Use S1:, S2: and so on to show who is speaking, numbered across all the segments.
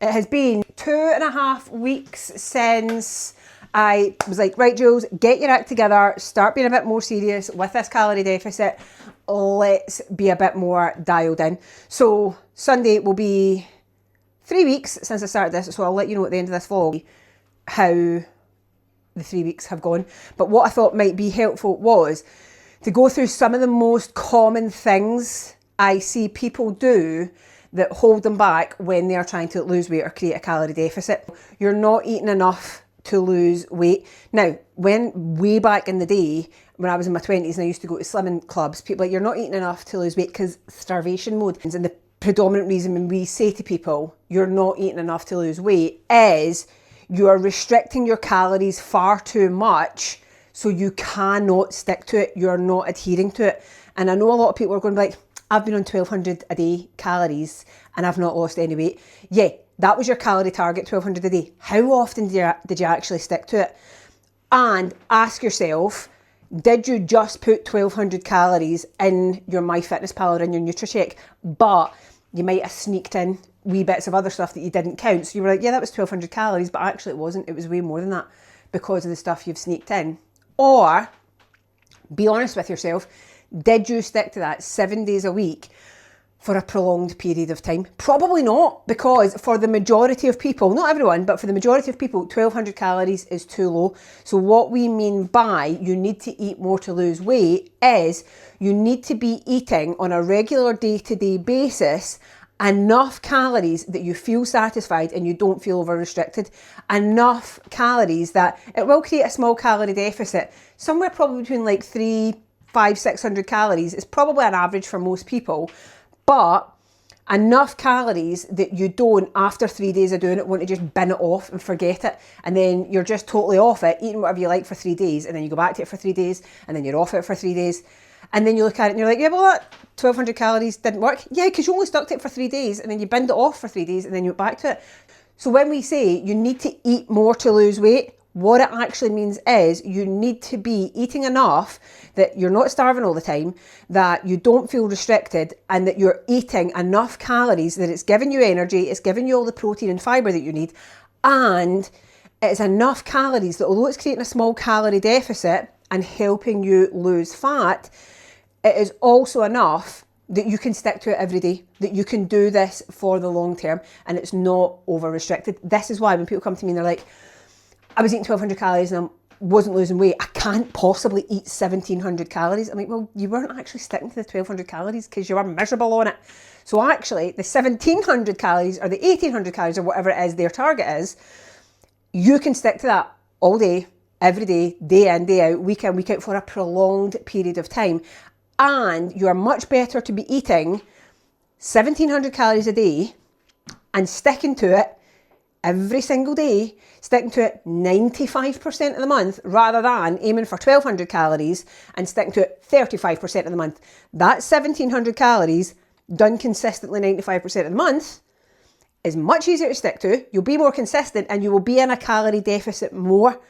S1: It has been 2.5 weeks since I was like, right, Jules, get your act together, start being a bit more serious with this calorie deficit. Let's be a bit more dialed in. So Sunday will be 3 weeks since I started this, so I'll let you know at the end of this vlog how the 3 weeks have gone. But what I thought might be helpful was to go through some of the most common things I see people do that hold them back when they are trying to lose weight or create a calorie deficit. You're not eating enough to lose weight. Now, way back in the day, when I was in my 20s and I used to go to slimming clubs, people were like, you're not eating enough to lose weight because starvation mode. And the predominant reason when we say to people, you're not eating enough to lose weight, is you are restricting your calories far too much, so you cannot stick to it. You're not adhering to it. And I know a lot of people are going to be like, I've been on 1,200 a day calories and I've not lost any weight. Yeah, that was your calorie target, 1,200 a day. How often did you actually stick to it? And ask yourself, did you just put 1,200 calories in your MyFitnessPal or in your NutriCheck, but you might have sneaked in wee bits of other stuff that you didn't count? So you were like, yeah, that was 1,200 calories, but actually it wasn't. It was way more than that because of the stuff you've sneaked in. Or be honest with yourself. Did you stick to that 7 days a week for a prolonged period of time? Probably not, because for the majority of people, not everyone, but for the majority of people, 1,200 calories is too low. So what we mean by you need to eat more to lose weight is you need to be eating on a regular day-to-day basis enough calories that you feel satisfied and you don't feel over-restricted. Enough calories that it will create a small calorie deficit, somewhere probably between like 500-600 calories is probably an average for most people, but enough calories that you don't, after 3 days of doing it, want to just bin it off and forget it, and then you're just totally off it, eating whatever you like for 3 days, and then you go back to it for 3 days, and then you're off it for 3 days, and then you look at it and you're like, yeah, well, that 1,200 calories didn't work. Yeah, because you only stuck to it for 3 days, and then you binned it off for 3 days, and then you went back to it. So when we say you need to eat more to lose weight, what it actually means is you need to be eating enough that you're not starving all the time, that you don't feel restricted, and that you're eating enough calories that it's giving you energy, it's giving you all the protein and fibre that you need, and it's enough calories that although it's creating a small calorie deficit and helping you lose fat, it is also enough that you can stick to it every day, that you can do this for the long term, and it's not over-restricted. This is why when people come to me and they're like, I was eating 1,200 calories and I wasn't losing weight, I can't possibly eat 1,700 calories. I'm like, well, you weren't actually sticking to the 1,200 calories because you were miserable on it. So actually, the 1,700 calories or the 1,800 calories or whatever it is their target is, you can stick to that all day, every day, day in, day out, week in, week out for a prolonged period of time. And you are much better to be eating 1,700 calories a day and sticking to it every single day, sticking to it 95% of the month, rather than aiming for 1,200 calories and sticking to it 35% of the month. That's 1,700 calories done consistently 95% of the month is much easier to stick to. You'll be more consistent and you will be in a calorie deficit more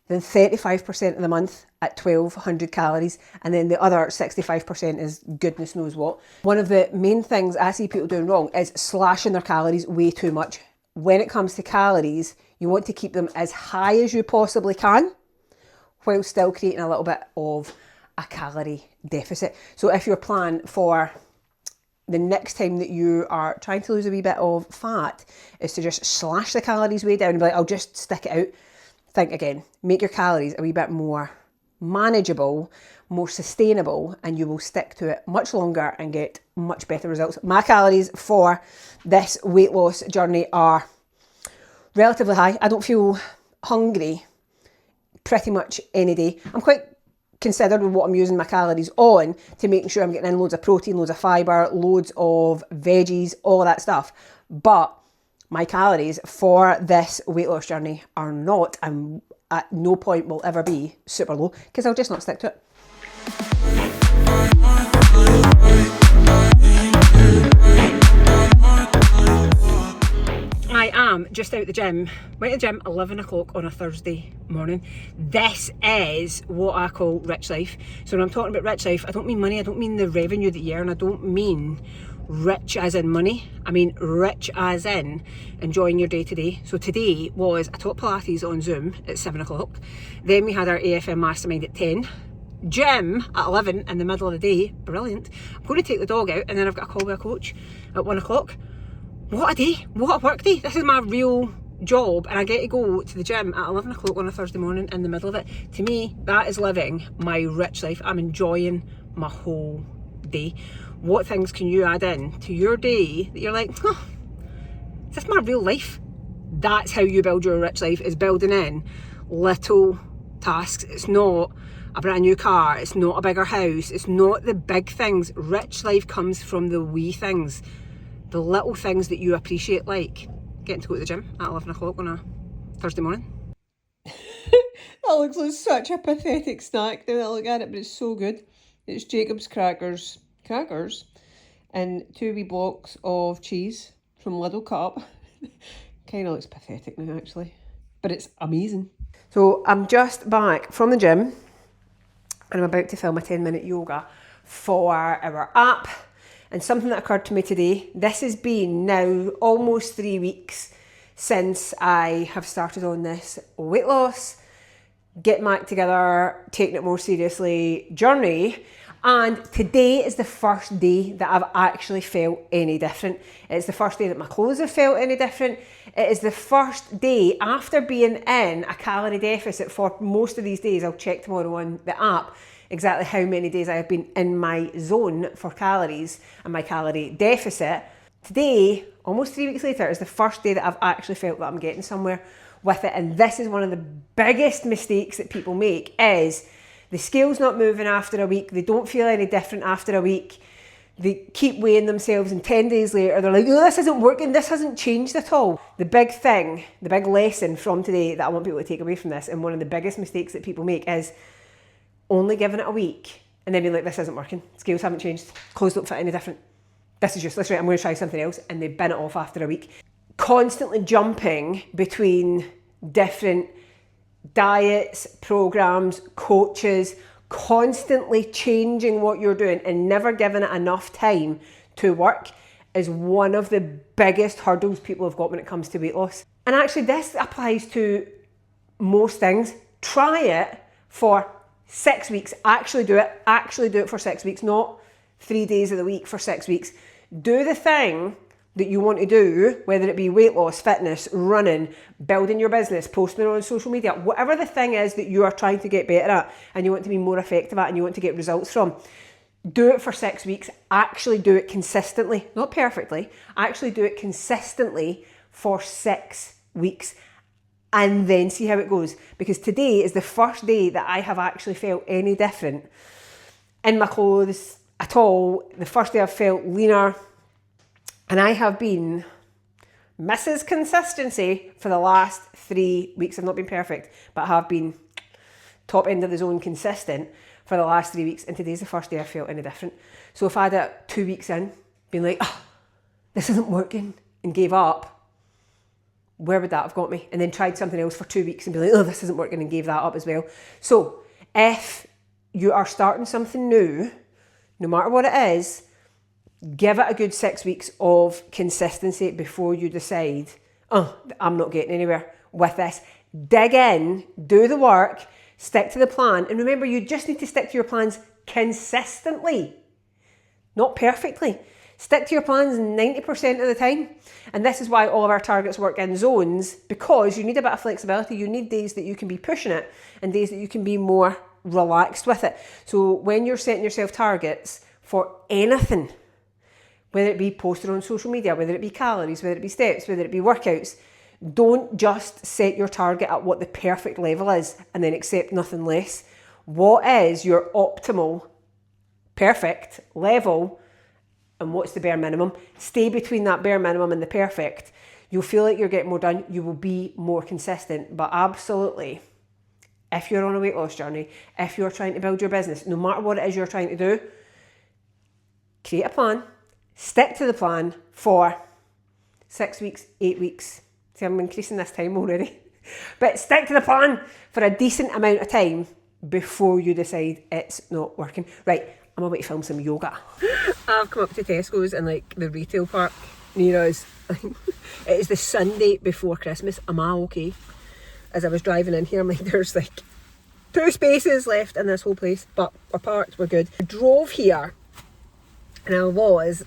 S1: than 35% of the month at 1,200 calories. And then the other 65% is goodness knows what. One of the main things I see people doing wrong is slashing their calories way too much. When it comes to calories, you want to keep them as high as you possibly can while still creating a little bit of a calorie deficit. So if your plan for the next time that you are trying to lose a wee bit of fat is to just slash the calories way down and be like, I'll just stick it out, think again. Make your calories a wee bit more manageable, more sustainable, and you will stick to it much longer and get much better results. My calories for this weight loss journey are relatively high. I don't feel hungry pretty much any day. I'm quite considered with what I'm using my calories on to making sure I'm getting in loads of protein, loads of fibre, loads of veggies, all of that stuff. But my calories for this weight loss journey are not, and at no point will ever be, super low, because I'll just not stick to it. I am just out the gym. Went to the gym 11 o'clock on a Thursday morning. This is what I call rich life. So when I'm talking about rich life, I don't mean money, I don't mean the revenue that you earn, I don't mean rich as in money. I mean rich as in enjoying your day to day. So today was a top Pilates on Zoom at 7 o'clock. Then we had our AFM mastermind at 10. Gym at 11 in the middle of the day. Brilliant. I'm going to take the dog out and then I've got a call with a coach at 1 o'clock. What a day. What a work day. This is my real job and I get to go to the gym at 11 o'clock on a Thursday morning in the middle of it. To me, that is living my rich life. I'm enjoying my whole day. What things can you add in to your day that you're like, oh, is this my real life? That's how you build your rich life, is building in little tasks. It's not a brand new car, it's not a bigger house, it's not the big things. Rich life comes from the wee things, the little things that you appreciate, like getting to go to the gym at 11 o'clock on a Thursday morning. That looks like such a pathetic snack now that I look at it, but it's so good. It's Jacob's crackers and 2 wee blocks of cheese from Lidl cut up. Kind of looks pathetic now actually, but it's amazing. So I'm just back from the gym and I'm about to film a 10-minute yoga for our app. And something that occurred to me today, this has been now almost 3 weeks since I have started on this weight loss, get back together, taking it more seriously journey. And today is the first day that I've actually felt any different. It's the first day that my clothes have felt any different. It is the first day after being in a calorie deficit for most of these days. I'll check tomorrow on the app exactly how many days I have been in my zone for calories and my calorie deficit. Today, almost 3 weeks later, is the first day that I've actually felt that I'm getting somewhere with it. And this is one of the biggest mistakes that people make, is the scale's not moving after a week. They don't feel any different after a week. They keep weighing themselves and 10 days later, they're like, oh, this isn't working. This hasn't changed at all. The big thing, the big lesson from today that I want people to take away from this, and one of the biggest mistakes that people make, is only giving it a week and then being like, this isn't working. Scales haven't changed. Clothes don't fit any different. This is useless, right? I'm going to try something else. And they bin it off after a week. Constantly jumping between different diets, programs, coaches, constantly changing what you're doing and never giving it enough time to work is one of the biggest hurdles people have got when it comes to weight loss. And actually this applies to most things. Try it for 6 weeks. Actually do it for 6 weeks, not 3 days of the week, for 6 weeks. Do the thing that you want to do, whether it be weight loss, fitness, running, building your business, posting it on social media, whatever the thing is that you are trying to get better at and you want to be more effective at and you want to get results from. Do it for 6 weeks. Actually do it consistently, not perfectly. Actually do it consistently for 6 weeks and then see how it goes. Because today is the first day that I have actually felt any different in my clothes at all. The first day I've felt leaner. And I have been Mrs. Consistency for the last 3 weeks. I've not been perfect, but I have been top end of the zone consistent for the last 3 weeks. And today's the first day I felt any different. So if I had it 2 weeks in, been like, oh, this isn't working, and gave up, where would that have got me? And then tried something else for 2 weeks and be like, oh, this isn't working, and gave that up as well. So if you are starting something new, no matter what it is, give it a good 6 weeks of consistency before you decide, oh, I'm not getting anywhere with this. Dig in, do the work, stick to the plan. And remember, you just need to stick to your plans consistently, not perfectly. Stick to your plans 90% of the time. And this is why all of our targets work in zones, because you need a bit of flexibility. You need days that you can be pushing it and days that you can be more relaxed with it. So when you're setting yourself targets for anything, whether it be posted on social media, whether it be calories, whether it be steps, whether it be workouts, don't just set your target at what the perfect level is and then accept nothing less. What is your optimal, perfect level, and what's the bare minimum? Stay between that bare minimum and the perfect. You'll feel like you're getting more done. You will be more consistent. But absolutely, if you're on a weight loss journey, if you're trying to build your business, no matter what it is you're trying to do, create a plan. Stick to the plan for 6 weeks, 8 weeks. See, I'm increasing this time already. But stick to the plan for a decent amount of time before you decide it's not working. Right, I'm about to film some yoga. I've come up to Tesco's in like the retail park near us. It is the Sunday before Christmas. Am I okay? As I was driving in here, I'm like, there's like 2 spaces left in this whole place, but we're parked, we're good. I drove here and I was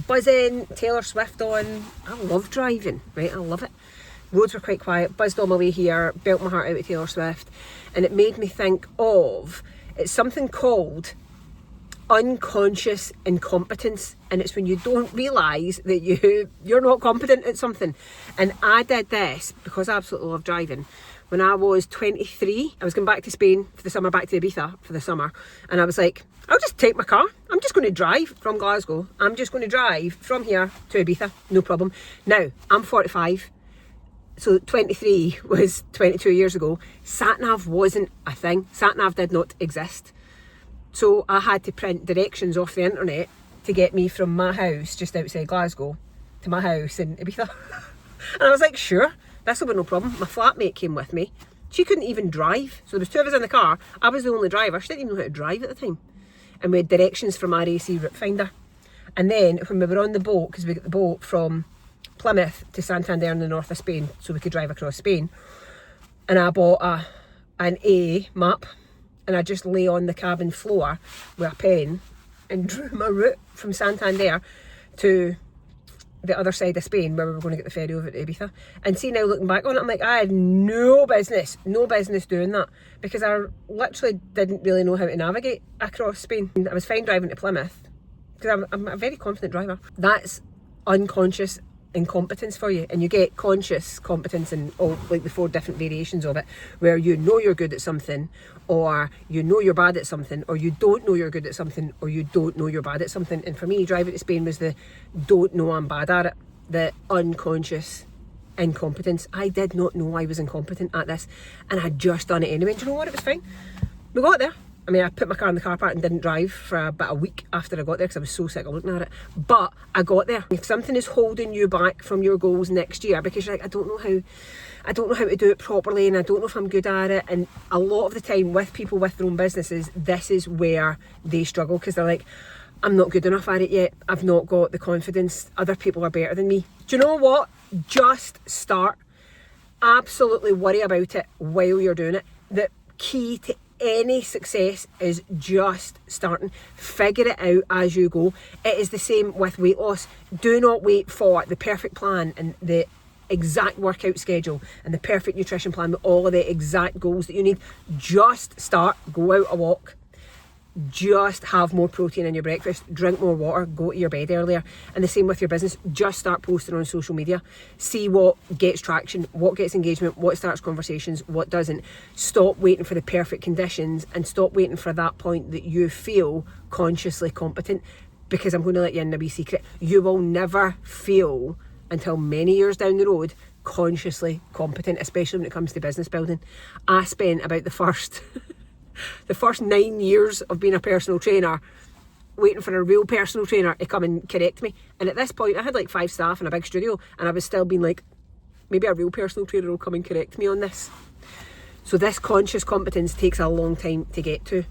S1: buzzing, Taylor Swift on. I love driving, right? I love it. Roads were quite quiet, buzzed on my way here, built my heart out with Taylor Swift, and it made me think of, it's something called unconscious incompetence, and it's when you don't realise that you're not competent at something. And I did this because I absolutely love driving. When I was 23, I was going back to Spain for the summer, back to Ibiza for the summer, and I was like, I'll just take my car. I'm just going to drive from Glasgow. I'm just going to drive from here to Ibiza, no problem. Now, I'm 45, so 23 was 22 years ago. Sat-nav wasn't a thing. Sat-nav did not exist. So I had to print directions off the internet to get me from my house just outside Glasgow to my house in Ibiza. And I was like, sure, this will be no problem. My flatmate came with me. She couldn't even drive. So there was 2 of us in the car. I was the only driver. She didn't even know how to drive at the time. And we had directions from RAC Route Finder. And then when we were on the boat, because we got the boat from Plymouth to Santander in the north of Spain, so we could drive across Spain, and I bought an A map, and I just lay on the cabin floor with a pen and drew my route from Santander to the other side of Spain where we were going to get the ferry over to Ibiza. And see, now looking back on it, I'm like, I had no business doing that, because I literally didn't really know how to navigate across Spain. I was fine driving to Plymouth because I'm a very confident driver. That's unconscious incompetence for you, and you get conscious competence in all like the 4 different variations of it, where you know you're good at something, or you know you're bad at something, or you don't know you're good at something, or you don't know you're bad at something. And for me, driving to Spain was the don't know I'm bad at it, the unconscious incompetence. I did not know I was incompetent at this, and I'd just done it anyway. Do you know what? It was fine. We got there. I mean, I put my car in the car park and didn't drive for about a week after I got there because I was so sick of looking at it. But I got there. If something is holding you back from your goals next year because you're like, I don't know how to do it properly, and I don't know if I'm good at it. And a lot of the time with people with their own businesses, this is where they struggle, because they're like, I'm not good enough at it yet. I've not got the confidence. Other people are better than me. Do you know what? Just start. Absolutely worry about it while you're doing it. The key to any success is just starting. Figure it out as you go. It is the same with weight loss. Do not wait for the perfect plan and the exact workout schedule and the perfect nutrition plan with all of the exact goals that you need. Just start. Go out a walk. Just have more protein in your breakfast, drink more water, go to your bed earlier. And the same with your business. Just start posting on social media. See what gets traction, what gets engagement, what starts conversations, what doesn't. Stop waiting for the perfect conditions, and stop waiting for that point that you feel consciously competent. Because I'm going to let you in a wee secret. You will never feel, until many years down the road, consciously competent, especially when it comes to business building. I spent about the first 9 years of being a personal trainer waiting for a real personal trainer to come and correct me. And at this point, I had like 5 staff in a big studio, and I was still being like, maybe a real personal trainer will come and correct me on this. So this conscious competence takes a long time to get to.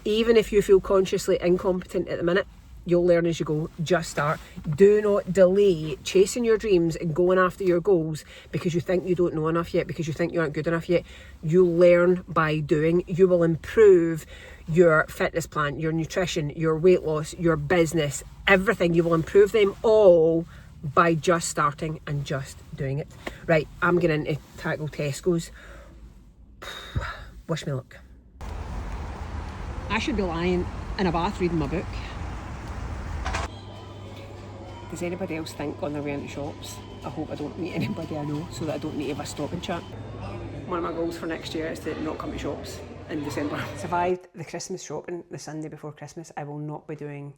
S1: Even if you feel consciously incompetent at the minute, you'll learn as you go. Just start. Do not delay chasing your dreams and going after your goals because you think you don't know enough yet, because you think you aren't good enough yet. You learn by doing. You will improve your fitness plan, your nutrition, your weight loss, your business, everything. You will improve them all by just starting and just doing it. Right, I'm going to tackle Tesco's. Wish me luck. I should be lying in a bath reading my book. Does anybody else think on their way into shops, I hope I don't meet anybody I know so that I don't need to have a stop and chat? One of my goals for next year is to not come to shops in December. Survived the Christmas shopping the Sunday before Christmas. I will not be doing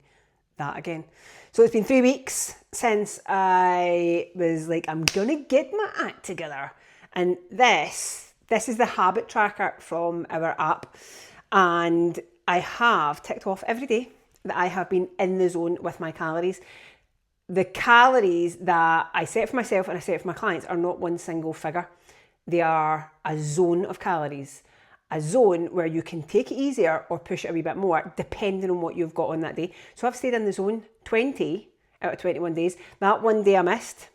S1: that again. So it's been 3 weeks since I was like, I'm gonna get my act together. And this is the habit tracker from our app. And I have ticked off every day that I have been in the zone with my calories. The calories that I set for myself and I set for my clients are not one single figure. They are a zone of calories. a zone where you can take it easier or push it a wee bit more depending on what you've got on that day. So I've stayed in the zone 20 out of 21 days. That one day I missed,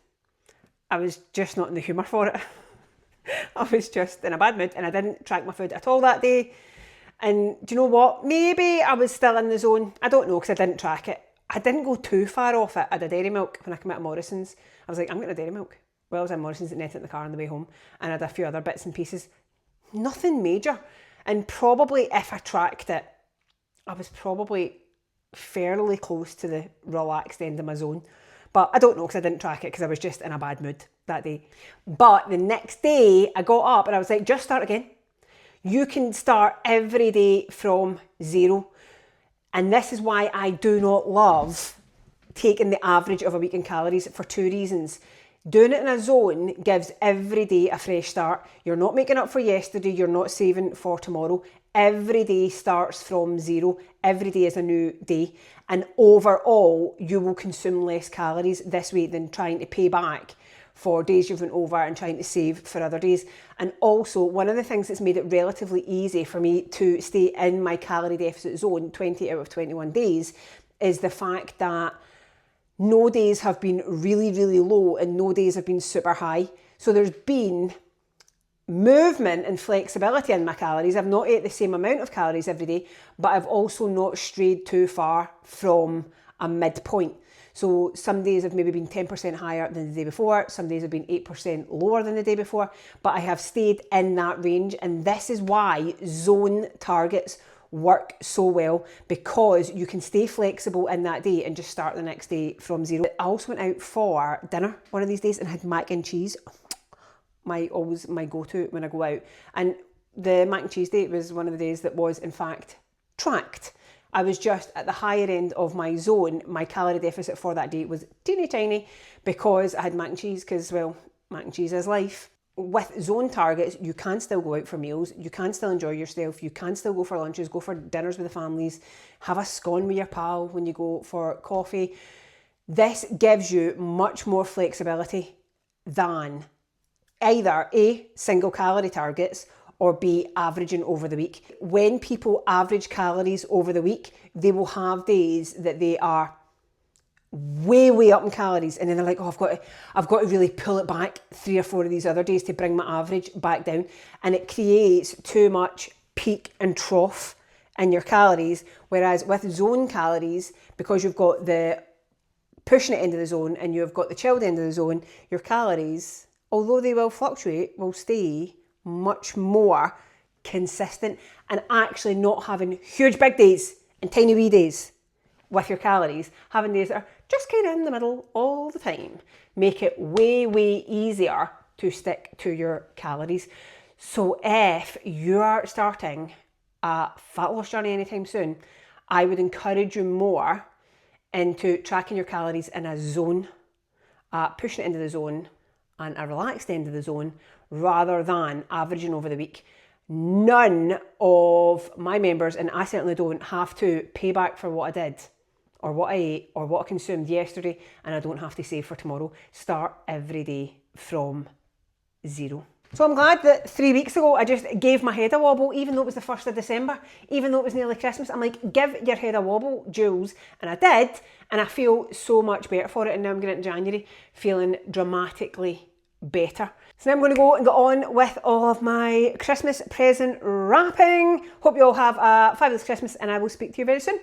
S1: I was just not in the humour for it. I was just in a bad mood and I didn't track my food at all that day. And do you know what? Maybe I was still in the zone. I don't know because I didn't track it. I didn't go too far off it. I had a dairy milk when I came out of Morrison's. I was like, I'm getting a dairy milk. Well, I was in Morrison's and ate it in the car on the way home. And I had a few other bits and pieces. Nothing major. And probably if I tracked it, I was probably fairly close to the relaxed end of my zone. But I don't know because I didn't track it because I was just in a bad mood that day. But the next day I got up and I was like, just start again. You can start every day from zero. And this is why I do not love taking the average of a week in calories for two reasons. Doing it in a zone gives every day a fresh start. You're not making up for yesterday, you're not saving for tomorrow. Every day starts from zero. Every day is a new day. And overall, you will consume less calories this way than trying to pay back for days you've went over and trying to save for other days. And also, one of the things that's made it relatively easy for me to stay in my calorie deficit zone 20 out of 21 days is the fact that no days have been really, really low and no days have been super high. So there's been movement and flexibility in my calories. I've not ate the same amount of calories every day, but I've also not strayed too far from a midpoint. So some days have maybe been 10% higher than the day before, some days have been 8% lower than the day before, but I have stayed in that range. And this is why zone targets work so well, because you can stay flexible in that day and just start the next day from zero. I also went out for dinner one of these days and had mac and cheese. Always my go-to when I go out. And the mac and cheese day was one of the days that was in fact tracked. I was just at the higher end of my zone. My calorie deficit for that day was teeny tiny because I had mac and cheese because, well, mac and cheese is life. With zone targets, you can still go out for meals, you can still enjoy yourself, you can still go for lunches, go for dinners with the families, have a scone with your pal when you go for coffee. This gives you much more flexibility than either A, single calorie targets, or B, averaging over the week. When people average calories over the week, they will have days that they are way up in calories, and then they're like, oh, I've got to really pull it back 3 or 4 of these other days to bring my average back down, and it creates too much peak and trough in your calories. Whereas with zone calories, because you've got the pushing it into the zone and you've got the chilled end of the zone, your calories, although they will fluctuate, will stay much more consistent, and actually not having huge big days and tiny wee days with your calories, having days that are just kind of in the middle all the time, make it way easier to stick to your calories. So if you're starting a fat loss journey anytime soon, I would encourage you more into tracking your calories in a zone, pushing it into the zone and a relaxed end of the zone, rather than averaging over the week. None of my members, and I certainly don't, have to pay back for what I did or what I ate or what I consumed yesterday, and I don't have to save for tomorrow. Start every day from zero. So I'm glad that 3 weeks ago I just gave my head a wobble, even though it was the 1st of December, even though it was nearly Christmas. I'm like, give your head a wobble, Jules. And I did, and I feel so much better for it. And now I'm going into January feeling dramatically better. So now I'm going to go and get on with all of my Christmas present wrapping. Hope you all have a fabulous Christmas, and I will speak to you very soon.